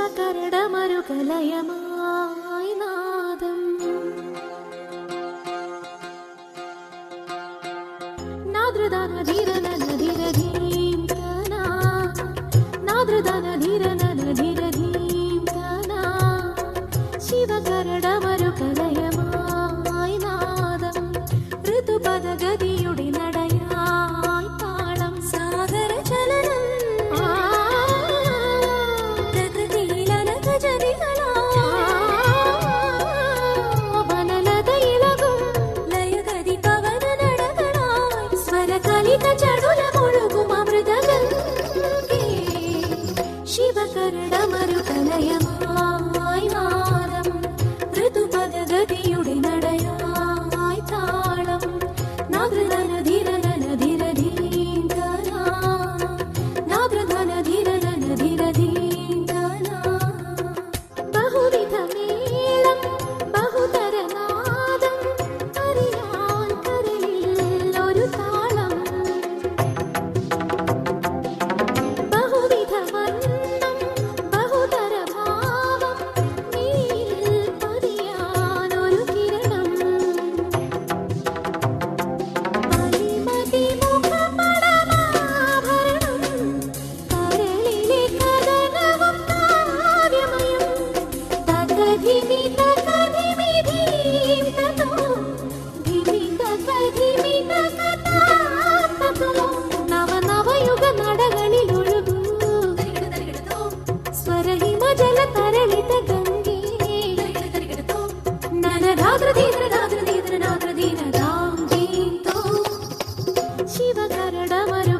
ശിവകരടമരുകലയമായി നാദം നാദ്രദാന ധീരന ധീര ധീം കന നാദ്രദാന ധീരന ധീര ധീം കന ശിവകരടമരുകലയമായി നാദം ഋതുപദഗതിയുടെ നടയായി താളം സാഗര ചലനം ശിവകരടമരുകലയമായി നാദം ഋതുപദഗതിയുടെ നടയായി താളം നാദ്രധന ധീരന ധീര ധീം കന നാദ്രധന ധീരന ധീര ധീം കന ബഹുവിധ മേളം ബഹുതര നാദം അറിയാൻ കരളിൽ ഒരു താളം ബഹുവിധ വർണ്ണം ബഹുതര ഭാവം നീയിൽ പതിയാൻ ഒരു കിരണം അലിമതി മുഖപടമാഭരണം കരളിലെ കഥനവും കാവ്യമയം തകധിമി തകധിമി ധീം തതോ ധിമി തകധിമി തകതാതതോ നവനവയുഗ നടകളിൽ ഒഴുകൂ സ്വരഹിമജല തരളിത ഗംഗേ നനധാദ്രധീന്ദ്രധാദ്രധീന്ദ്രനാദ്രധീനധാം ധീം തോ ശിവകരടമരു